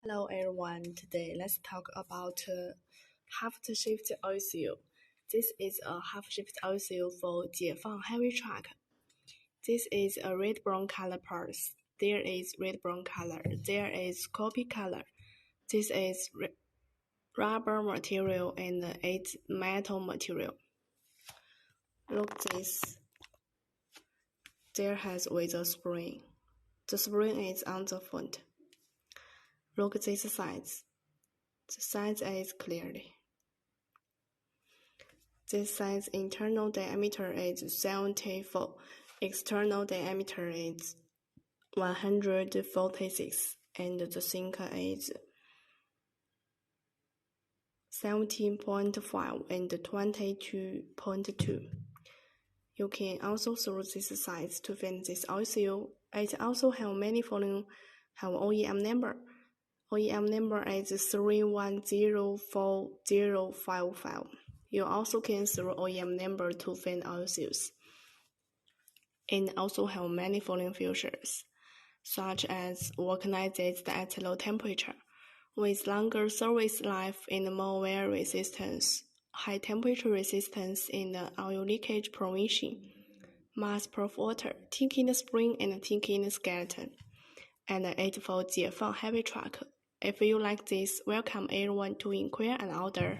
Hello everyone, today let's talk about half-shift oil seal. This is a half-shift oil seal for 解放 heavy truck. This is a red-brown color parts. There is red-brown color. There is coffee color. This is rubber material and it's metal material. Look this. There has with a spring. The spring is on the front. Look at this size. The size is clearly. This size internal diameter is 74, external diameter is 146, and the sink is 17.5 and 22.2. You can also through this size to find this oil seal. It also have many following have OEM number. OEM number is 310455. You also can through OEM number to find oil seals. And also have many following features, such as vulcanized at low temperature, with longer service life and more wear resistance, high temperature resistance and oil leakage prevention, mass proof water, thick in the spring and thick in the skeleton, and 8 for 解放 heavy truck. If you like this, welcome everyone to inquire and order.